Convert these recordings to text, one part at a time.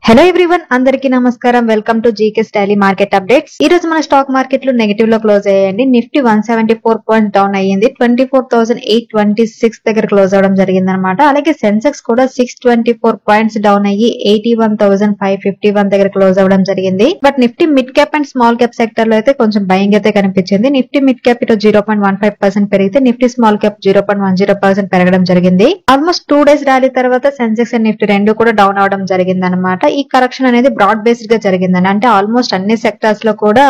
Hello everyone, అందరికీ నమస్కారం. Welcome to GK stylee market updates. ఈ రోజు మన స్టాక్ మార్కెట్ లో నెగటివ్ లో క్లోజ్ అయ్యాయండి. నిఫ్టీ 174 పాయింట్స్ డౌన్ అయ్యింది. 24,826 దగ్గర క్లోజ్ అవడం జరిగింది అనమాట. అలాగే సెన్సెక్స్ కూడా 624 పాయింట్స్ డౌన్ అయ్యి 81,551 దగ్గర క్లోజ్ అవడం జరిగింది. But Nifty mid cap and small cap sector లో అయితే కొంచెం బయింగ్ అయితే కనిపించింది. నిఫ్టీ మిడ్ క్యాప్ ఇటు 0.15% పెరిగితే నిఫ్టీ స్మాల్ క్యాప్ 0.10% పెరగడం జరిగింది. ఆల్మోస్ట్ 2 డేస్ ర్యాలీ తర్వాత సెన్సెక్స్ అండ్ నిఫ్టీ రెండు కూడా డౌన్ అవడం జరిగింది అనమాట. ఈ కరెక్షన్ అనేది బ్రాడ్ బేస్డ్ గా జరిగిందండి. అంటే ఆల్మోస్ట్ అన్ని సెక్టర్స్ లో కూడా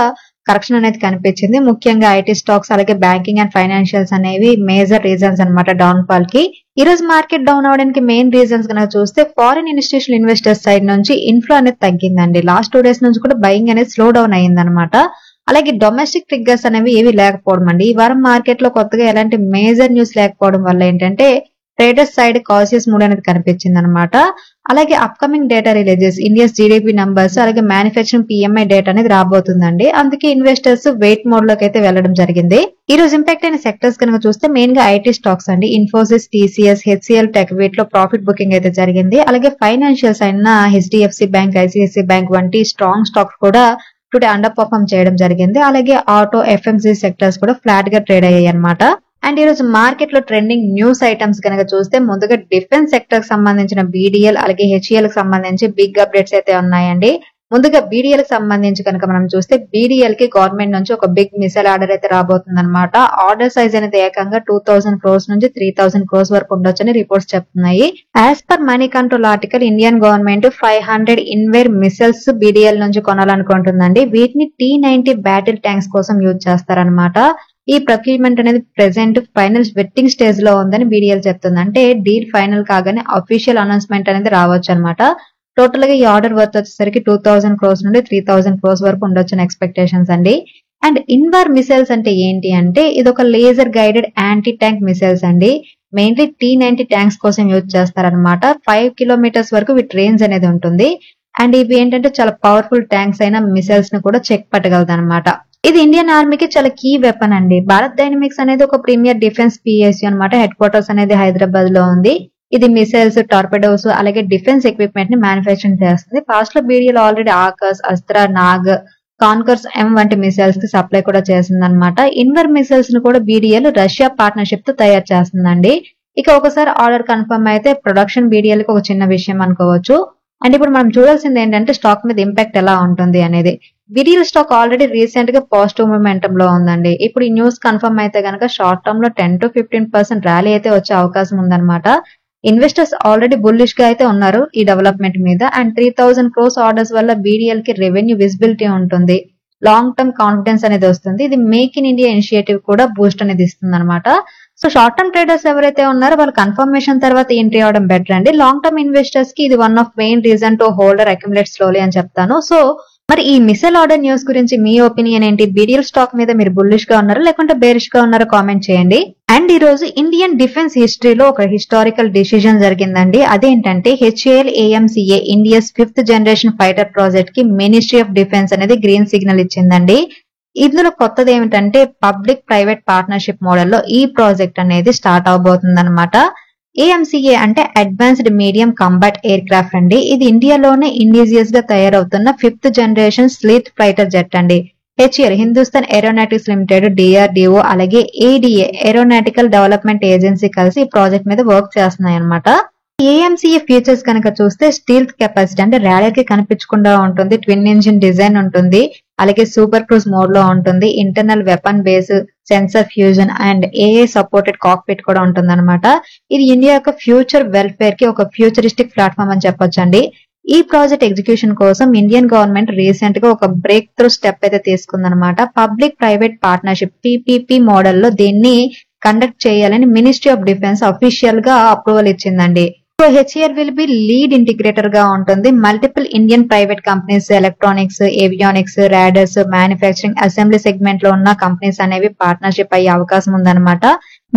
కరెక్షన్ అనేది కనిపించింది. ముఖ్యంగా ఐటీ స్టాక్స్ అలాగే బ్యాంకింగ్ అండ్ ఫైనాన్షియల్స్ అనేవి మేజర్ రీజన్స్ అన్నమాట డౌన్ ఫాల్ కి. ఈ రోజు మార్కెట్ డౌన్ అవడానికి మెయిన్ రీజన్స్ కనుక చూస్తే ఫారిన్ ఇన్స్టిట్యూషనల్ ఇన్వెస్టర్స్ సైడ్ నుంచి ఇన్ఫ్లో అనేది తగ్గిందండి. లాస్ట్ 2 డేస్ నుంచి కూడా బయింగ్ అనేది స్లో డౌన్ అయ్యింది అనమాట. అలాగే డొమెస్టిక్ ట్రిగ్గర్స్ అనేవి ఏవి లేకపోవడం అండి. ఈ వారం మార్కెట్ లో కొత్తగా ఎలాంటి మేజర్ న్యూస్ లేకపోవడం వల్ల ఏంటంటే ట్రేడర్స్ సైడ్ కాషియస్ మూడ్ అనేది కనిపించింది అనమాట. అలాగే upcoming data releases, India's GDP numbers అలాగే మ్యానుఫ్యాక్చరింగ్ పిఎంఐ డేటా అనేది రాబోతుందండి. అందుకే ఇన్వెస్టర్స్ వెయిట్ మోడ్ లోకి అయితే వెళ్లడం జరిగింది. ఈ రోజు ఇంపాక్ట్ అయిన సెక్టర్స్ కనుక చూస్తే మెయిన్ గా ఐటీ స్టాక్స్ అండి. ఇన్ఫోసిస్, టీసీఎస్, హెచ్సిఎల్ టెక్ వీటిలో ప్రాఫిట్ బుకింగ్ అయితే జరిగింది. అలాగే ఫైనాన్షియల్స్ అయిన హెచ్డిఎఫ్సి బ్యాంక్, ఐసిఐసిఐ బ్యాంక్ వంటి స్ట్రాంగ్ స్టాక్స్ కూడా టుడే అండర్ పర్ఫార్మ్ చేయడం జరిగింది. అలాగే ఆటో, ఎఫ్ఎంసీ సెక్టర్స్ కూడా ఫ్లాట్ గా ట్రేడ్ అయ్యాయి అనమాట. అండ్ ఈ రోజు మార్కెట్ లో ట్రెండింగ్ న్యూస్ ఐటమ్స్ కనుక చూస్తే ముందుగా డిఫెన్స్ సెక్టర్ కి సంబంధించిన బీడీఎల్ అలాగే హెచ్ఈఎల్ కి సంబంధించి బిగ్ అప్డేట్స్ అయితే ఉన్నాయండి. ముందుగా బీడీఎల్ కి సంబంధించి కనుక మనం చూస్తే బీడీఎల్ కి గవర్నమెంట్ నుంచి ఒక బిగ్ మిసైల్ ఆర్డర్ అయితే రాబోతుంది అనమాట. ఆర్డర్ సైజ్ అనేది ఏకంగా 2000 crores నుంచి 3000 crores వరకు ఉండొచ్చని రిపోర్ట్స్ చెప్తున్నాయి. As per Moneycontrol article Indian government 500 Invar missiles BDL నుంచి కొనాలనుకుంటుందండి. వీటిని T-90 బ్యాటిల్ ట్యాంక్స్ కోసం యూజ్ చేస్తారనమాట. ఈ ప్రొక్యూర్మెంట్ అనేది ప్రెసెంట్ ఫైనల్ వెట్టింగ్ స్టేజ్ లో ఉందని బీడీఎల్ చెప్తుంది. అంటే డీల్ ఫైనల్ కాగానే అఫీషియల్ అనౌన్స్మెంట్ అనేది రావచ్చు అనమాట. టోటల్ గా ఈ ఆర్డర్ వర్త్ వచ్చేసరికి 2000 crores నుండి 3000 crores వరకు ఉండొచ్చు ఎక్స్పెక్టేషన్స్ అండి. అండ్ ఇన్వార్ మిసైల్స్ అంటే ఏంటి అంటే ఇది ఒక laser guided anti tank missiles అండి. మెయిన్లీ T-90 ట్యాంక్స్ కోసం యూజ్ చేస్తారనమాట. 5 kilometers వరకు వీటి రేంజ్ అనేది ఉంటుంది. అండ్ ఇవి ఏంటంటే చాలా పవర్ఫుల్ ట్యాంక్స్ అయిన మిసైల్స్ ని కూడా చెక్ పట్టగలదు అనమాట. ఇది ఇండియన్ ఆర్మీకి చాలా కీ వెపన్ అండి. భారత్ డైనమిక్స్ అనేది ఒక ప్రీమియర్ డిఫెన్స్ పిఎస్యూ అనమాట. హెడ్ క్వార్టర్స్ అనేది హైదరాబాద్ లో ఉంది. ఇది మిసైల్స్, టార్పెడోస్ అలాగే డిఫెన్స్ ఎక్విప్మెంట్ ని మ్యానుఫ్యాక్చరింగ్ చేస్తుంది. పాస్ట్ లో బీడీఎల్ ఆల్రెడీ ఆకర్స్, అస్త్ర, నాగ్, కాన్కర్స్ M వంటి మిసైల్స్ కి సప్లై కూడా చేసింది అనమాట. ఇన్వర్ మిసైల్స్ ను కూడా బీడీఎల్ రష్యా పార్ట్నర్షిప్ తో తయారు చేస్తుందండి. ఇక ఒకసారి ఆర్డర్ కన్ఫర్మ్ అయితే ప్రొడక్షన్ బీడీఎల్ కి ఒక చిన్న విషయం అనుకోవచ్చు. అండ్ ఇప్పుడు మనం చూడాల్సింది ఏంటంటే స్టాక్ మీద ఇంపాక్ట్ ఎలా ఉంటుంది అనేది. బీడీఎల్ స్టాక్ ఆల్రెడీ రీసెంట్ గా పాజిటివ్ మొమెంటం లో ఉందండి. ఇప్పుడు ఈ న్యూస్ కన్ఫర్మ్ అయితే గనక షార్ట్ టర్మ్ లో 10 to 15% ర్యాలీ అయితే వచ్చే అవకాశం ఉందన్నమాట. ఇన్వెస్టర్స్ ఆల్రెడీ బుల్లిష్ గా అయితే ఉన్నారు ఈ డెవలప్మెంట్ మీద. అండ్ 3000 crores ఆర్డర్స్ వల్ల బీడీఎల్ కి రెవెన్యూ విజిబిలిటీ ఉంటుంది, లాంగ్ టర్మ్ కాన్ఫిడెన్స్ అనేది వస్తుంది. ఇది మేక్ ఇన్ ఇండియా ఇనిషియేటివ్ కూడా బూస్ట్ అనేది ఇస్తుంది అనమాట. సో షార్ట్ టర్మ్ ట్రేడర్స్ ఎవరైతే ఉన్నారో వాళ్ళు కన్ఫర్మేషన్ తర్వాత ఎంట్రీ అవడం బెటర్ అండి. లాంగ్ టర్మ్ ఇన్వెస్టర్స్ కి ఇది one of main reason to holder accumulate slowly అని చెప్తాను. సో మరి ఈ మిసైల్ ఆర్డర్ న్యూస్ గురించి మీ ఒపీనియన్ ఏంటి? బీడీఎల్ స్టాక్ మీద మీరు బుల్లిష్ గా ఉన్నారా లేకుంటే బేరిష్ గా ఉన్నారో కామెంట్ చేయండి. అండ్ ఈ రోజు ఇండియన్ డిఫెన్స్ హిస్టరీలో ఒక హిస్టారికల్ డిసిజన్ జరిగిందండి. అదేంటంటే HAL AMCA India's 5th generation fighter project కి మినిస్ట్రీ ఆఫ్ డిఫెన్స్ అనేది గ్రీన్ సిగ్నల్ ఇచ్చిందండి. ఇందులో కొత్తది ఏమిటంటే పబ్లిక్ ప్రైవేట్ పార్ట్నర్షిప్ మోడల్లో ఈ ప్రాజెక్ట్ అనేది స్టార్ట్ అవబోతుంది అనమాట. AMCA అంటే advanced medium combat air craft అండి. ఇది ఇండియాలోనే ఇండిజియస్ గా తయారవుతున్న 5th జనరేషన్ స్లీత్ ఫైటర్ జెట్ అండి. HAL Hindustan aeronautics limited, DRDO అలాగే ADA ఏరోనాటికల్ డెవలప్మెంట్ ఏజెన్సీ కలిసి ఈ ప్రాజెక్ట్ మీద వర్క్ చేస్తున్నాయి అనమాట. AMCA ఫీచర్స్ కనుక చూస్తే స్టీల్త్ కెపాసిటీ అంటే ర్యాడర్కి కనిపించకుండా ఉంటుంది, ట్విన్ ఇంజిన్ డిజైన్ ఉంటుంది, అలాగే సూపర్ క్రూజ్ మోడ్ లో ఉంటుంది, internal weapon base, sensor fusion and AI supported cockpit కూడా ఉంటుంది అనమాట. ఇది ఇండియా యొక్క ఫ్యూచర్ వెల్ఫేర్ కి ఒక ఫ్యూచరిస్టిక్ ప్లాట్ఫామ్ అని చెప్పొచ్చండి. ఈ ప్రాజెక్ట్ ఎగ్జిక్యూషన్ కోసం ఇండియన్ గవర్నమెంట్ రీసెంట్ గా ఒక బ్రేక్ త్రూ స్టెప్ అయితే తీసుకుందనమాట. పబ్లిక్ ప్రైవేట్ పార్ట్నర్షిప్ PPP మోడల్లో దీన్ని కండక్ట్ చేయాలని మినిస్ట్రీ ఆఫ్ డిఫెన్స్ అఫీషియల్ గా అప్రూవల్ ఇచ్చిందండి. So HAL will be lead integrator గా ఉంటుంది. Multiple Indian private companies, electronics, avionics, radars, manufacturing, assembly segment లో ఉన్న కంపెనీస్ అనేవి పార్ట్నర్షిప్ అయ్యే అవకాశం ఉందన్నమాట.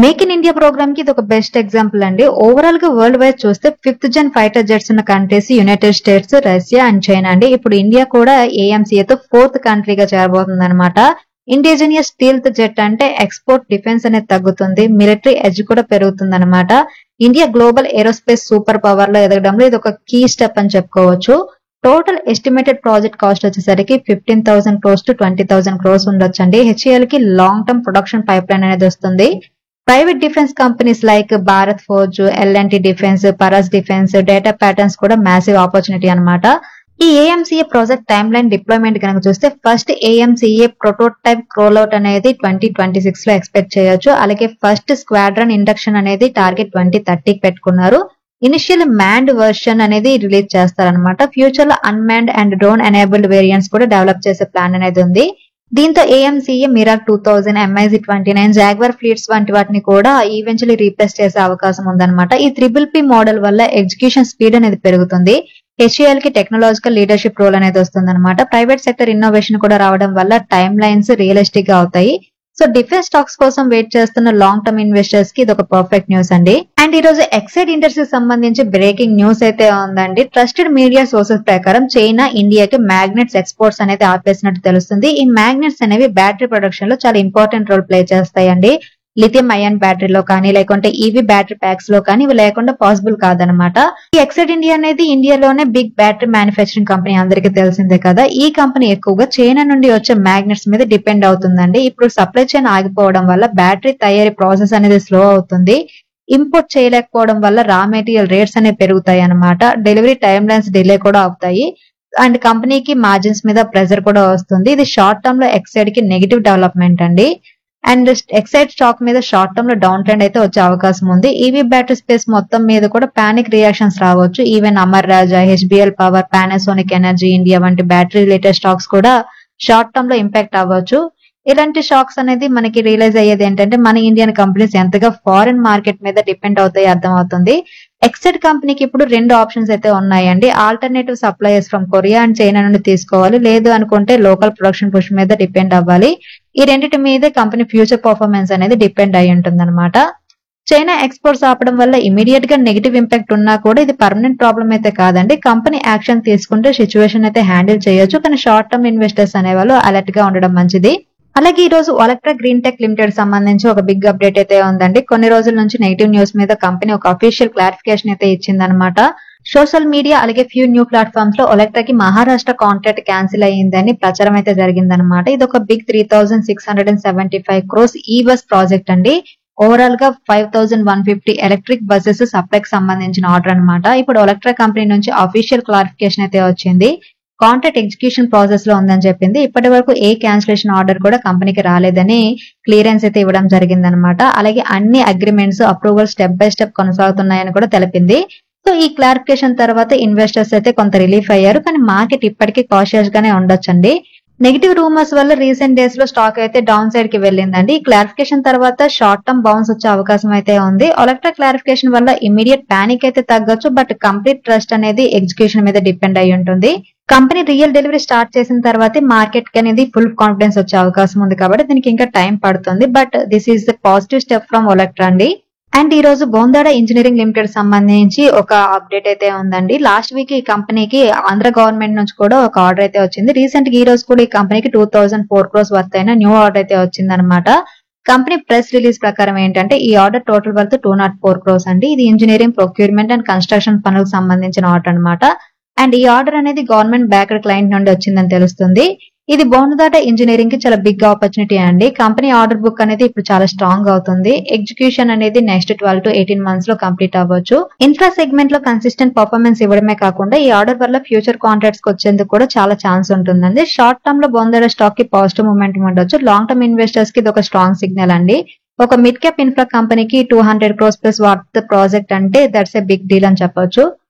మేక్ ఇన్ ఇండియా ప్రోగ్రామ్ కి ఇది ఒక బెస్ట్ ఎగ్జాంపుల్ అండి. ఓవరాల్ గా వరల్డ్ వైడ్ చూస్తే 5th gen ఫైటర్ జెట్స్ ఉన్న countries United states, Russia and China అండి. ఇప్పుడు ఇండియా కూడా AMCA తో 4th కంట్రీగా చేరబోతుంది అనమాట. ఇండిజినియస్ స్టీల్త్ జెట్ అంటే ఎక్స్పోర్ట్ డిఫెన్స్ అనేది తగ్గుతుంది, మిలిటరీ ఎడ్జ్ కూడా పెరుగుతుంది అనమాట. India global aerospace super power లో ఎదగడంలో ఇది ఒక కీ స్టెప్ అని చెప్పుకోవచ్చు. టోటల్ ఎస్టిమేటెడ్ ప్రాజెక్ట్ కాస్ట్ వచ్చేసరికి 15,000 crores to 20,000 crores ఉండొచ్చండి. హెచ్ఏఎల్ కి long term production pipeline అనేది వస్తుంది. Private defence companies like Bharat Forge, LNT defence, Paras defence, data patterns కూడా మ్యాసివ్ ఆపర్చునిటీ అన్నమాట. ఈ AMCA project timeline deployment కనుక చూస్తే ఫస్ట్ ఏఎంసీఏ ప్రోటోటైప్ రోల్అవుట్ అనేది 2026 లో ఎక్స్పెక్ట్ చేయొచ్చు. అలాగే ఫస్ట్ స్క్వాడ్రన్ ఇండక్షన్ అనేది టార్గెట్ 2030 పెట్టుకున్నారు. ఇనిషియల్ మ్యాన్డ్ వర్షన్ అనేది రిలీజ్ చేస్తారనమాట. ఫ్యూచర్ లో unmanned and drone enabled variants కూడా డెవలప్ చేసే ప్లాన్ అనేది ఉంది. దీంతో ఏఎంసీఏ మిరాక్ 2000, MiG-29, జాగ్వర్ ఫ్లీట్స్ వంటి వాటిని కూడా ఈవెన్చువల్లీ రీప్లేస్ చేసే అవకాశం ఉందన్నమాట. ఈ ట్రిపుల్ పి మోడల్ వల్ల ఎగ్జిక్యూషన్ స్పీడ్ అనేది పెరుగుతుంది. హెచ్ఏఎల్ కి టెక్నాలజికల్ లీడర్షిప్ రోల్ అనేది వస్తుంది అనమాట. ప్రైవేట్ సెక్టర్ ఇన్నోవేషన్ కూడా రావడం వల్ల టైమ్ లైన్స్ రియలిస్టిక్ గా అవుతాయి. సో డిఫెన్స్ స్టాక్స్ కోసం వెయిట్ చేస్తున్న లాంగ్ టర్మ్ ఇన్వెస్టర్స్ కి ఇది ఒక పర్ఫెక్ట్ న్యూస్ అండి. అండ్ ఈ రోజు ఎక్సైడ్ ఇండస్ట్రీకి సంబంధించి బ్రేకింగ్ న్యూస్ అయితే ఉందండి. ట్రస్టెడ్ మీడియా సోర్సెస్ ప్రకారం చైనా ఇండియాకి మ్యాగ్నెట్స్ ఎక్స్పోర్ట్స్ అనేది ఆపేసినట్టు తెలుస్తుంది. ఈ మ్యాగ్నెట్స్ అనేవి బ్యాటరీ ప్రొడక్షన్ లో చాలా ఇంపార్టెంట్ రోల్ ప్లే చేస్తాయండి. లిథియం అయాన్ బ్యాటరీలో కానీ లేకుంటే ఈవీ బ్యాటరీ ప్యాక్స్ లో కానీ ఇవి లేకుండా పాసిబుల్ కాదనమాట. ఈ ఎక్సైడ్ ఇండియా అనేది ఇండియాలోనే బిగ్ బ్యాటరీ మ్యానుఫ్యాక్చరింగ్ కంపెనీ, అందరికీ తెలిసిందే కదా. ఈ కంపెనీ ఎక్కువగా చైనా నుండి వచ్చే మ్యాగ్నెట్స్ మీద డిపెండ్ అవుతుందండి. ఇప్పుడు సప్లై చైన్ ఆగిపోవడం వల్ల బ్యాటరీ తయారీ ప్రాసెస్ అనేది స్లో అవుతుంది. ఇంపోర్ట్ చేయలేకపోవడం వల్ల రా మెటీరియల్ రేట్స్ అనేవి పెరుగుతాయి అనమాట. డెలివరీ టైమ్ లైన్స్ డిలే కూడా అవుతాయి. అండ్ కంపెనీకి మార్జిన్స్ మీద ప్రెజర్ కూడా వస్తుంది. ఇది షార్ట్ టర్మ్ లో ఎక్సైడ్ కి నెగిటివ్ డెవలప్మెంట్ అండి. అండ్ ఎక్సైడ్ స్టాక్ మీద షార్ట్ టర్మ్ లో డౌన్ ట్రెండ్ అయితే వచ్చే అవకాశం ఉంది. ఈవీ బ్యాటరీ స్పేస్ మొత్తం మీద కూడా పానిక్ రియాక్షన్స్ రావచ్చు. Even Amara Raja, HBL power, Panasonic energy India వంటి బ్యాటరీ రిలేటెడ్ స్టాక్స్ కూడా షార్ట్ టర్మ్ లో ఇంపాక్ట్ అవ్వచ్చు. ఇలాంటి షాక్స్ అనేది మనకి రియలైజ్ అయ్యేది ఏంటంటే మన ఇండియన్ కంపెనీస్ ఎంతగా ఫారిన్ మార్కెట్ మీద డిపెండ్ అవుతాయి అర్థం అవుతుంది. ఎక్సైడ్ కంపెనీకి ఇప్పుడు 2 ఆప్షన్స్ అయితే ఉన్నాయండి. Alternative suppliers from Korea and China నుండి తీసుకోవాలి, లేదు అనుకుంటే లోకల్ ప్రొడక్షన్ పుష్ మీద డిపెండ్ అవ్వాలి. ఈ రెండింటి మీదే కంపెనీ ఫ్యూచర్ పర్ఫార్మెన్స్ అనేది డిపెండ్ అయి ఉంటుంది అనమాట. చైనా ఎక్స్పోర్ట్స్ ఆపడం వల్ల ఇమీడియట్ గా నెగిటివ్ ఇంపాక్ట్ ఉన్నా కూడా ఇది పర్మనెంట్ ప్రాబ్లం అయితే కాదండి. కంపెనీ యాక్షన్ తీసుకుంటే సిచ్యువేషన్ అయితే హ్యాండిల్ చేయొచ్చు. కానీ షార్ట్ టర్మ్ ఇన్వెస్టర్స్ అనే వాళ్ళు అలర్ట్ గా ఉండడం మంచిది. అలాగే ఈ రోజు ఒలెక్ట్రా గ్రీన్ టెక్ లిమిటెడ్ సంబంధించి ఒక బిగ్ అప్డేట్ అయితే ఉందండి. కొన్ని రోజుల నుంచి నెగిటివ్ న్యూస్ మీద కంపెనీ ఒక అఫీషియల్ క్లారిఫికేషన్ అయితే ఇచ్చిందనమాట. సోషల్ మీడియా అలాగే ఫ్యూ న్యూ ప్లాట్ఫామ్స్ లో ఒలెక్ట్రాకి మహారాష్ట్ర కాంట్రాక్ట్ క్యాన్సిల్ అయ్యిందని ప్రచారం అయితే జరిగిందనమాట. ఇది ఒక బిగ్ 3,675 crores ఈ బస్ ప్రాజెక్ట్ అండి. ఓవరాల్ గా 5,150 ఎలక్ట్రిక్ బస్సెస్ సప్లైకి సంబంధించిన ఆర్డర్ అనమాట. ఇప్పుడు ఒలెక్ట్రా కంపెనీ నుంచి అఫీషియల్ క్లారిఫికేషన్ అయితే వచ్చింది. కాంట్రాక్ట్ ఎగ్జిక్యూషన్ ప్రాసెస్ లో ఉందని చెప్పింది. ఇప్పటి వరకు ఏ క్యాన్సిలేషన్ ఆర్డర్ కూడా కంపెనీకి రాలేదని క్లియరెన్స్ అయితే ఇవ్వడం జరిగిందనమాట. అలాగే అన్ని agreements, approval step by step కొనసాగుతున్నాయని కూడా తెలిపింది. సో ఈ క్లారిఫికేషన్ తర్వాత ఇన్వెస్టర్స్ అయితే కొంత రిలీఫ్ అయ్యారు. కానీ మార్కెట్ ఇప్పటికీ కాషియస్ గానే ఉండొచ్చండి. నెగిటివ్ రూమర్స్ వల్ల రీసెంట్ డేస్ లో స్టాక్ అయితే డౌన్ సైడ్ కి వెళ్ళిందండి. ఈ క్లారిఫికేషన్ తర్వాత షార్ట్ టర్మ్ బౌన్స్ వచ్చే అవకాశం అయితే ఉంది. ఒలెక్ట్రా క్లారిఫికేషన్ వల్ల ఇమీడియట్ పానిక్ అయితే తగ్గొచ్చు. బట్ కంప్లీట్ ట్రస్ట్ అనేది ఎగ్జిక్యూషన్ మీద డిపెండ్ అయి ఉంటుంది. కంపెనీ రియల్ డెలివరీ స్టార్ట్ చేసిన తర్వాత మార్కెట్ కి అనేది ఫుల్ కాన్ఫిడెన్స్ వచ్చే అవకాశం ఉంది కాబట్టి దీనికి ఇంకా టైం పడుతుంది. But this is the positive step from Olectra అండి. అండ్ ఈ రోజు బోందాడ ఇంజనీరింగ్ లిమిటెడ్ సంబంధించి ఒక అప్డేట్ అయితే ఉందండి. లాస్ట్ వీక్ ఈ కంపెనీకి ఆంధ్ర గవర్నమెంట్ నుంచి కూడా ఒక ఆర్డర్ అయితే వచ్చింది. రీసెంట్ గా ఈ రోజు కూడా ఈ కంపెనీకి 2,004 crores వర్త్ అయిన న్యూ ఆర్డర్ అయితే వచ్చింది అనమాట. కంపెనీ ప్రెస్ రిలీజ్ ప్రకారం ఏంటంటే ఈ ఆర్డర్ టోటల్ వర్త్ 204 crores అండి. ఇది ఇంజనీరింగ్, ప్రొక్యూర్మెంట్ అండ్ కన్స్ట్రక్షన్ పనులకు సంబంధించిన ఆర్డర్ అనమాట. అండ్ ఈ ఆర్డర్ అనేది గవర్నమెంట్ బ్యాక్డ్ క్లయింట్ నుండి వచ్చిందని తెలుస్తుంది. ఇది బోందాడ ఇంజనీరింగ్ కి చాలా బిగ్ ఆపర్చునిటీ అండి. కంపెనీ ఆర్డర్ బుక్ అనేది ఇప్పుడు చాలా స్ట్రాంగ్ అవుతుంది. ఎగ్జిక్యూషన్ అనేది నెక్స్ట్ 12 to 18 months లో కంప్లీట్ అవ్వచ్చు. ఇన్ఫ్రా సెగ్మెంట్ లో కన్సిస్టెంట్ పర్ఫార్మెన్స్ ఇవ్వడమే కాకుండా ఈ ఆర్డర్ వల్ల ఫ్యూచర్ కాంట్రాక్ట్స్ కి వచ్చేందుకు కూడా చాలా ఛాన్స్ ఉంటుందండి. షార్ట్ టర్మ్ లో బోందాడ స్టాక్ కి పాజిటివ్ మూమెంట్ ఉండొచ్చు. లాంగ్ టర్మ్ ఇన్వెస్టర్స్ కి ఇది ఒక స్ట్రాంగ్ సిగ్నల్ అండి. ఒక మిడ్ క్యాప్ ఇన్ఫ్రా కంపెనీకి 200 crores ప్లస్ వర్త్ ప్రాజెక్ట్ అంటే దట్స్ ఎ బిగ్ డీల్ అని చెప్పొచ్చు.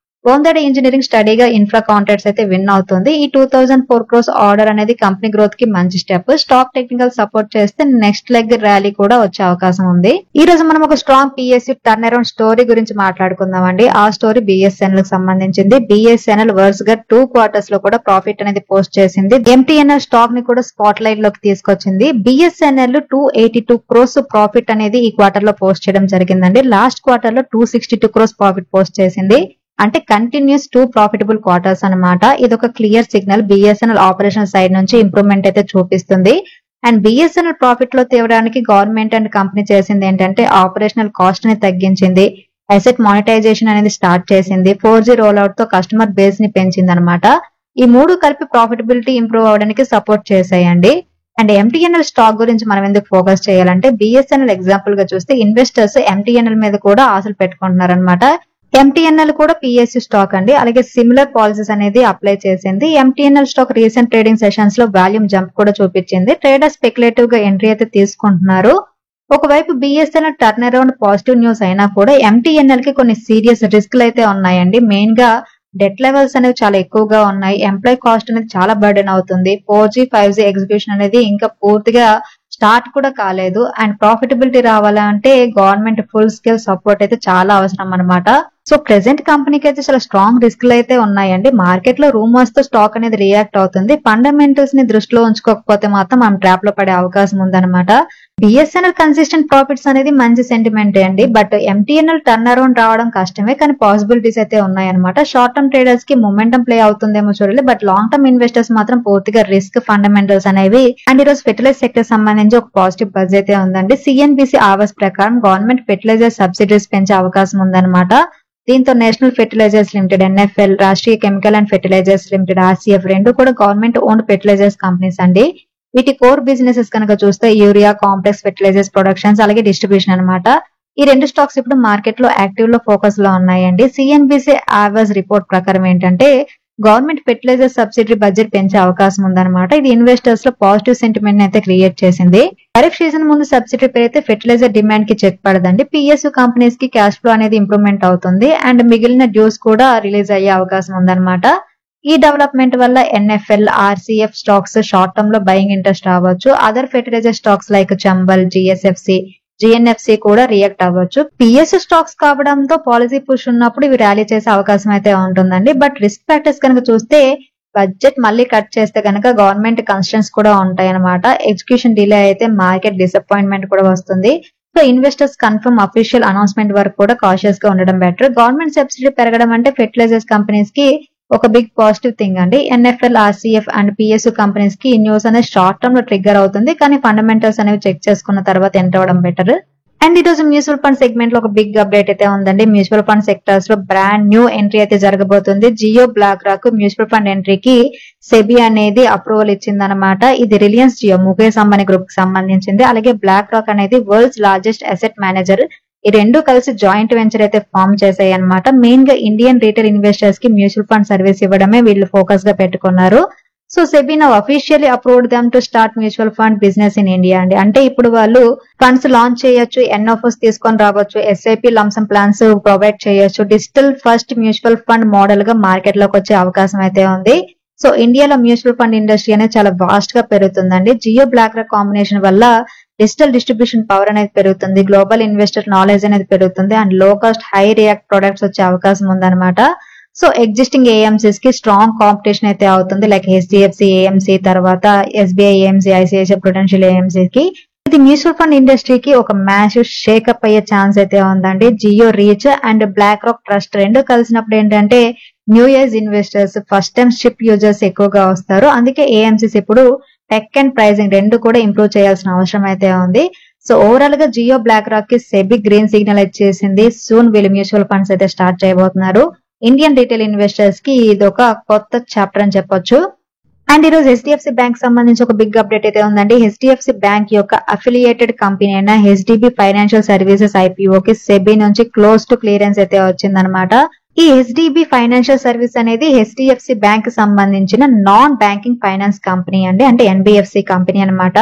బోందాడ ఇంజనీరింగ్ స్టడీగా ఇన్ఫ్రా కాంట్రాక్ట్స్ అయితే విన్ అవుతుంది. ఈ 2,004 crores ఆర్డర్ అనేది కంపెనీ గ్రోత్ కి మంచి స్టెప్. స్టాక్ టెక్నికల్ సపోర్ట్ చేస్తే నెక్స్ట్ లెగ్ ర్యాలీ కూడా వచ్చే అవకాశం ఉంది. ఈ రోజు మనం ఒక strong PSU turnaround story గురించి మాట్లాడుకుందాం అండి. ఆ స్టోరీ బిఎస్ఎన్ఎల్ కి సంబంధించింది. బిఎస్ఎన్ఎల్ వరుసగా 2 quarters లో కూడా ప్రాఫిట్ అనేది పోస్ట్ చేసింది. ఎంటీఎన్ఎల్ స్టాక్ ని కూడా స్పాట్ లైట్ లోకి తీసుకొచ్చింది. బిఎస్ఎన్ఎల్ 282 crores ప్రాఫిట్ అనేది ఈ క్వార్టర్ లో పోస్ట్ చేయడం జరిగిందండి. లాస్ట్ క్వార్టర్ లో 262 crores ప్రాఫిట్ పోస్ట్ చేసింది. అంటే కంటిన్యూస్ 2 ప్రాఫిటబుల్ క్వార్టర్స్ అన్నమాట. ఇది ఒక clear signal BSNL operation side నుంచి ఇంప్రూవ్మెంట్ అయితే చూపిస్తుంది. అండ్ బిఎస్ఎన్ఎల్ ప్రాఫిట్ లో తేవడానికి గవర్నమెంట్ అండ్ కంపెనీ చేసింది ఏంటంటే ఆపరేషనల్ కాస్ట్ ని తగ్గించింది, అసెట్ మానిటైజేషన్ అనేది స్టార్ట్ చేసింది, 4G రోల్ అవుట్ తో కస్టమర్ బేస్ ని పెంచింది అనమాట. ఈ మూడు కలిపి ప్రాఫిటబిలిటీ ఇంప్రూవ్ అవడానికి సపోర్ట్ చేశాయండి. అండ్ ఎంటీఎన్ఎల్ స్టాక్ గురించి మనం ఎందుకు ఫోకస్ చేయాలంటే బిఎస్ఎన్ఎల్ ఎగ్జాంపుల్ గా చూస్తే ఇన్వెస్టర్స్ ఎంటీఎన్ఎల్ మీద కూడా ఆశలు పెట్టుకుంటున్నారు అనమాట. ఎంటీఎన్ఎల్ కూడా పిఎస్యు స్టాక్ అండి. అలాగే సిమిలర్ పాలసీస్ అనేది అప్లై చేసింది. MTNL stock recent trading sessions లో వాల్యూమ్ జంప్ కూడా చూపించింది. ట్రేడర్స్ స్పెక్యులేటివ్ గా ఎంట్రీ అయితే తీసుకుంటున్నారు. ఒకవైపు BSNL turn around positive news అయినా కూడా ఎంటీఎన్ఎల్ కి కొన్ని సీరియస్ రిస్క్లు అయితే ఉన్నాయండి. మెయిన్ గా డెట్ లెవెల్స్ అనేవి చాలా ఎక్కువగా ఉన్నాయి. ఎంప్లాయ్ కాస్ట్ అనేది చాలా బర్డెన్ అవుతుంది. 4G 5G ఎగ్జిక్యూషన్ అనేది ఇంకా పూర్తిగా స్టార్ట్ కూడా కాలేదు. అండ్ ప్రాఫిటబిలిటీ రావాలంటే గవర్నమెంట్ ఫుల్ స్కేల్ సపోర్ట్ అయితే చాలా అవసరం అనమాట. సో ప్రెసెంట్ కంపెనీకి అయితే చాలా స్ట్రాంగ్ రిస్క్లు అయితే ఉన్నాయండి. మార్కెట్ లో రూమర్స్ తో స్టాక్ అనేది రియాక్ట్ అవుతుంది. ఫండమెంటల్స్ ని దృష్టిలో ఉంచుకోకపోతే మాత్రం మనం ట్రాప్ లో పడే అవకాశం ఉందన్నమాట. బిఎస్ఎన్ఎల్ కన్సిస్టెంట్ ప్రాఫిట్స్ అనేది మంచి సెంటిమెంట్ అండి. బట్ ఎంటీఎన్ఎల్ టర్న్ అరౌండ్ రావడం కష్టమే, కానీ పాసిబిలిటీస్ అయితే ఉన్నాయన్నమాట. షార్ట్ టర్మ్ ట్రేడర్స్ కి మొమెంటం ప్లే అవుతుందేమో చూడాలి. బట్ లాంగ్ టర్మ్ ఇన్వెస్టర్స్ మాత్రం పూర్తిగా రిస్క్ ఫండమెంటల్స్ అనేవి. అండ్ ఈ రోజు ఫెర్టిలైజర్ సెక్టర్ సంబంధించి ఒక పాజిటివ్ బజ్ అయితే ఉందండి. సిఎన్బిసి ఆవాస్ ప్రకారం గవర్నమెంట్ ఫెర్టిలైజర్ సబ్సిడీస్ పెంచే అవకాశం ఉందన్నమాట. దీంతో national fertilisers limited NFL, Rashtriya chemical and fertilisers limited RCF రెండు కూడా గవర్నమెంట్ ఓన్డ్ ఫెర్టిలైజర్స్ కంపెనీస్ అండి. వీటి కోర్ బిజినెసెస్ కనుక చూస్తే యూరియా, కాంప్లెక్స్ ఫెర్టిలైజర్స్ ప్రొడక్షన్స్ అలాగే డిస్ట్రిబ్యూషన్ అనమాట. ఈ రెండు స్టాక్స్ ఇప్పుడు మార్కెట్ లో యాక్టివ్ లో ఫోకస్ లో ఉన్నాయండి. సిఎన్బిసి ఆవాస్ రిపోర్ట్ ప్రకారం ఏంటంటే గవర్నమెంట్ ఫెర్టిలైజర్ సబ్సిడీ బడ్జెట్ పెంచే అవకాశం ఉందన్నమాట. ఇది ఇన్వెస్టర్స్ లో పాజిటివ్ సెంటిమెంట్ అయితే క్రియేట్ చేసింది. ఖరీఫ్ సీజన్ ముందు సబ్సిడీ పెరిగితే ఫెర్టిలైజర్ డిమాండ్ కి చెక్ పడదండి. పిఎస్యు కంపెనీస్ కి క్యాష్ ఫ్లో అనేది ఇంప్రూవ్మెంట్ అవుతుంది. అండ్ మిగిలిన డ్యూస్ కూడా రిలీజ్ అయ్యే అవకాశం ఉందన్నమాట. ఈ డెవలప్మెంట్ వల్ల NFL, RCF stocks short term లో బయింగ్ ఇంట్రెస్ట్ రావచ్చు. Other fertiliser stocks like Chambal, GSFC, GNFC కూడా రియాక్ట్ అవ్వచ్చు. పిఎస్యు స్టాక్స్ కావడంతో పాలసీ పుష్ ఉన్నప్పుడు ఇవి ర్యాలీ చేసే అవకాశం అయితే ఉంటుందండి. బట్ రిస్క్ ఫ్యాక్టర్స్ కనుక చూస్తే బడ్జెట్ మళ్ళీ కట్ చేస్తే కనుక గవర్నమెంట్ కన్స్ట్రెంట్స్ కూడా ఉంటాయి అనమాట. ఎగ్జిక్యూషన్ డిలే అయితే మార్కెట్ డిసప్పాయింట్మెంట్ కూడా వస్తుంది. So investors confirm official announcement వరకు కూడా కాషియస్ గా ఉండడం బెటర్. గవర్నమెంట్ సబ్సిడీ పెరగడం అంటే ఫెర్టిలైజర్స్ కంపెనీస్ కి ఒక బిగ్ పాజిటివ్ థింగ్ అండి. NFL, RCF and PSU companies కి ఈ న్యూస్ అనేది షార్ట్ టర్మ్ లో ట్రిగ్గర్ అవుతుంది. కానీ ఫండమెంటల్స్ అనేవి చెక్ చేసుకున్న తర్వాత ఎంటర్ అవడం బెటర్. అండ్ ఈ రోజు మ్యూచువల్ ఫండ్ సెగ్మెంట్ లో ఒక బిగ్ అప్డేట్ అయితే ఉందండి. మ్యూచువల్ ఫండ్ సెక్టర్స్ లో బ్రాండ్ న్యూ ఎంట్రీ అయితే జరగబోతుంది. Jio BlackRock mutual fund ఎంట్రీకి సెబీ అనేది అప్రూవల్ ఇచ్చిందనమాట. ఇది రిలయన్స్ జియో, ముఖేష్ అంబానీ గ్రూప్ కి సంబంధించింది. అలాగే బ్లాక్ రాక్ అనేది వరల్డ్స్ లార్జెస్ట్ అసెట్ మేనేజర్. ఈ రెండు కలిసి జాయింట్ వెంచర్ అయితే ఫామ్ చేశాయి అనమాట. మెయిన్ గా ఇండియన్ రీటైల్ ఇన్వెస్టర్స్ కి మ్యూచువల్ ఫండ్ సర్వీస్ ఇవ్వడమే వీళ్ళు ఫోకస్ గా పెట్టుకున్నారు. So SEBI now officially approved them to start mutual fund business in India అండి. అంటే ఇప్పుడు వాళ్ళు ఫండ్స్ లాంచ్ చేయొచ్చు, ఎన్ఎఫ్ఓస్ తీసుకొని రావచ్చు, ఎస్ఐపి లంసమ్ ప్లాన్స్ ప్రొవైడ్ చేయొచ్చు. Digital first mutual fund model గా మార్కెట్ లోకి వచ్చే అవకాశం అయితే ఉంది. సో ఇండియాలో మ్యూచువల్ ఫండ్ ఇండస్ట్రీ అనేది చాలా వాస్ట్ గా పెరుగుతుందండి. జియో బ్లాక్ రాక్ కాంబినేషన్ వల్ల డిజిటల్ డిస్ట్రిబ్యూషన్ పవర్ అనేది పెరుగుతుంది, గ్లోబల్ ఇన్వెస్టర్ నాలెడ్జ్ అనేది పెరుగుతుంది, అండ్ లో కాస్ట్ హై రియాక్ట్ ప్రొడక్ట్స్ వచ్చే అవకాశం ఉందన్నమాట. సో ఎగ్జిస్టింగ్ ఏఎంసీస్ కి స్ట్రాంగ్ కాంపిటీషన్ అయితే అవుతుంది. లైక్ హెచ్డిఎఫ్సి ఏఎంసీ, తర్వాత SBI AMC, ICICI Prudential AMC కి. ఇది మ్యూచువల్ ఫండ్ ఇండస్ట్రీకి ఒక మ్యాసివ్ షేకప్ అయ్యే ఛాన్స్ అయితే ఉందండి. Jio reach and BlackRock trust రెండు కలిసినప్పుడు ఏంటంటే new age investors, first time SIP users ఎక్కువగా వస్తారు. అందుకే ఏఎంసీస్ ఇప్పుడు టెక్ అండ్ ప్రైజింగ్ రెండు కూడా ఇంప్రూవ్ చేయాల్సిన అవసరం అయితే ఉంది. సో ఓవరాల్ గా జియో బ్లాక్ రాక్ కి సెబీ గ్రీన్ సిగ్నల్ ఇచ్చేసింది. సూన్ వీళ్ళు మ్యూచువల్ ఫండ్స్ అయితే స్టార్ట్ చేయబోతున్నారు. ఇండియన్ రీటైల్ ఇన్వెస్టర్స్ కి ఇది ఒక కొత్త చాప్టర్ అని చెప్పొచ్చు. అండ్ ఈ రోజు హెచ్డిఎఫ్సి బ్యాంక్ సంబంధించి ఒక బిగ్ అప్డేట్ అయితే ఉందండి. హెచ్డిఎఫ్సి బ్యాంక్ యొక్క అఫిలియేటెడ్ కంపెనీ అయిన హెచ్డిబి ఫైనాన్షియల్ సర్వీసెస్ ఐపీఓ కి సెబీ నుంచి క్లోజ్ టు క్లియరెన్స్ అయితే వచ్చిందనమాట. ఈ హెచ్డిబి ఫైనాన్షియల్ సర్వీస్ అనేది హెచ్డిఎఫ్సి బ్యాంక్ సంబంధించిన నాన్ బ్యాంకింగ్ ఫైనాన్స్ కంపెనీ అండి. అంటే ఎన్బిఎఫ్సి కంపెనీ అనమాట.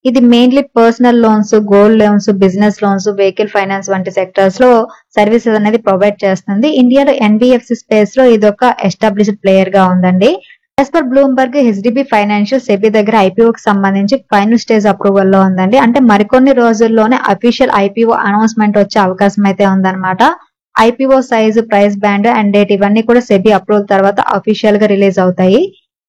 ఇది mainly personal loans, gold loans, business loans, vehicle finance వంటి సెక్టర్స్ లో సర్వీసెస్ అనేది ప్రొవైడ్ చేస్తుంది. ఇండియాలో ఎన్బిఎఫ్సి స్పేస్ లో ఇది ఒక ఎస్టాబ్లిష్డ్ ప్లేయర్ గా ఉందండి. As per Bloomberg HDB financial SEBI దగ్గర ఐపీఓకి సంబంధించి ఫైనల్ స్టేజ్ అప్రూవల్ లో ఉందండి. అంటే మరికొన్ని రోజుల్లోనే అఫీషియల్ ఐపీఓ అనౌన్స్మెంట్ వచ్చే అవకాశం అయితే ఉందన్నమాట. IPO size, price band and date ఇవన్నీ కూడా సెబీ అప్రూవల్ తర్వాత అఫీషియల్ గా రిలీజ్ అవుతాయి.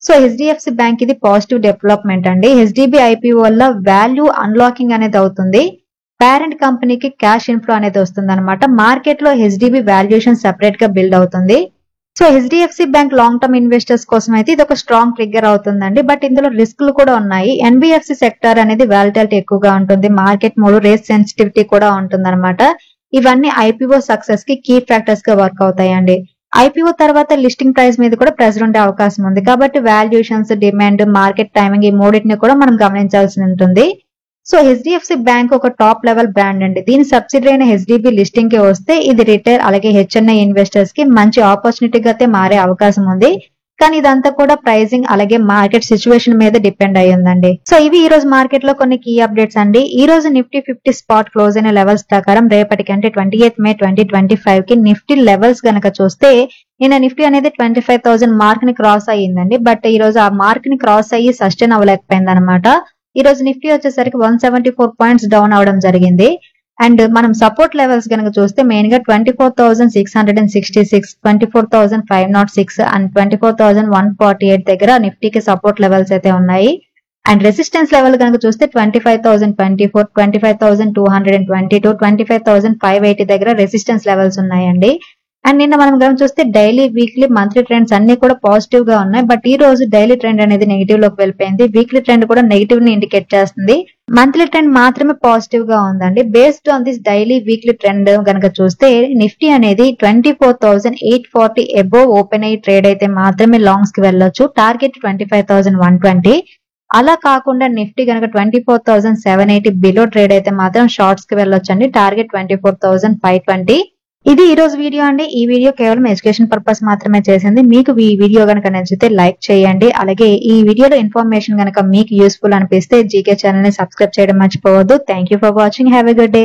సో హెచ్డిఎఫ్సి బ్యాంక్ ఇది పాజిటివ్ డెవలప్మెంట్ అండి. హెచ్డిబి ఐపీఓ వల్ల వాల్యూ అన్లాకింగ్ అనేది అవుతుంది. పేరెంట్ కంపెనీకి క్యాష్ ఇన్ఫ్లో అనేది వస్తుంది అనమాట. మార్కెట్ లో హెచ్డిబి వాల్యుయేషన్ సెపరేట్ గా బిల్డ్ అవుతుంది. So HDFC bank long term investors కోసం అయితే ఇది ఒక స్ట్రాంగ్ ట్రిగ్గర్ అవుతుందండి. బట్ ఇందులో రిస్క్లు కూడా ఉన్నాయి. ఎన్బిఎఫ్సి సెక్టర్ అనేది వాలిటాలిటీ ఎక్కువగా ఉంటుంది. మార్కెట్ మూడు రేట్ సెన్సిటివిటీ కూడా ఉంటుంది అనమాట. ఇవన్నీ ఐపీఓ సక్సెస్ కి కీ ఫ్యాక్టర్స్ గా వర్క్ అవుతాయండి. ఐపీఓ తర్వాత లిస్టింగ్ ప్రైస్ మీద కూడా ప్రెజర్ ఉండే అవకాశం ఉంది. కాబట్టి వాల్యుయేషన్స్, డిమాండ్, మార్కెట్ టైమింగ్ ఈ మూడింటిని కూడా మనం గమనించాల్సి ఉంటుంది. సో హెచ్డిఎఫ్సి బ్యాంక్ ఒక టాప్ లెవెల్ బ్రాండ్ అండి. దీని సబ్సిడరీ అయిన హెచ్డిబి లిస్టింగ్ కి వస్తే ఇది రిటైల్ అలాగే హెచ్ఎన్ఐ ఇన్వెస్టర్స్ కి మంచి ఆపర్చునిటీగా అయితే మారే అవకాశం ఉంది. కానీ ఇదంతా కూడా ప్రైసింగ్ అలాగే మార్కెట్ సిచ్యువేషన్ మీద డిపెండ్ అయి ఉందండి. సో ఇవి ఈ రోజు మార్కెట్ లో కొన్ని కీ అప్డేట్స్ అండి. ఈ రోజు నిఫ్టీ 50 స్పాట్ క్లోజ్ అయిన లెవెల్స్ ప్రకారం రేపటికి అంటే 28 మే 2025 కి నిఫ్టీ లెవెల్స్ గనక చూస్తే నిన్న నిఫ్టీ అనేది 25,000 మార్క్ ని క్రాస్ అయ్యిందండి. బట్ ఈ రోజు ఆ మార్క్ ని క్రాస్ అయ్యి సస్టైన్ అవ్వలేకపోయింది అనమాట. ఈ రోజు నిఫ్టీ వచ్చేసరికి 174 పాయింట్స్ డౌన్ అవడం జరిగింది. అండ్ మనం సపోర్ట్ లెవెల్స్ కనుక చూస్తే మెయిన్ గా 24,666, 24,506 అండ్ 24,148 దగ్గర నిఫ్టీకి సపోర్ట్ లెవెల్స్ అయితే ఉన్నాయి. అండ్ రెసిస్టెన్స్ లెవెల్ కనుక చూస్తే 25,024, 25,222, 25,580 దగ్గర రెసిస్టెన్స్ లెవెల్స్ ఉన్నాయండి. అండ్ నిన్న మనం కనుక చూస్తే డైలీ, వీక్లీ, మంత్లీ ట్రెండ్స్ అన్ని కూడా పాజిటివ్ గా ఉన్నాయి. బట్ ఈ రోజు డైలీ ట్రెండ్ అనేది నెగిటివ్ లోకి వెళ్ళిపోయింది. వీక్లీ ట్రెండ్ కూడా నెగిటివ్ ని ఇండికేట్ చేస్తుంది. మంత్లీ ట్రెండ్ మాత్రమే పాజిటివ్ గా ఉందండి. Based on this daily, weekly trend కనుక చూస్తే నిఫ్టీ అనేది 24,840 అబోవ్ ఓపెన్ అయ్యి ట్రేడ్ అయితే మాత్రమే లాంగ్స్ కి వెళ్ళొచ్చు. టార్గెట్ 25,120. అలా కాకుండా నిఫ్టీ కనుక 24,780 బిలో ట్రేడ్ అయితే మాత్రం షార్ట్స్ కి వెళ్ళొచ్చండి. టార్గెట్ 24,520. ఇది ఈ రోజు వీడియో అండి. ఈ వీడియో కేవలం ఎడ్యుకేషన్ పర్పస్ మాత్రమే చేసింది. మీకు ఈ వీడియో కనుక నచ్చితే లైక్ చేయండి. అలాగే ఈ వీడియోలో ఇన్ఫర్మేషన్ కనుక మీకు యూస్ఫుల్ అనిపిస్తే జీకే ఛానల్ ని సబ్స్క్రైబ్ చేయడం మర్చిపోవద్దు. Thank you for watching. Have a good day.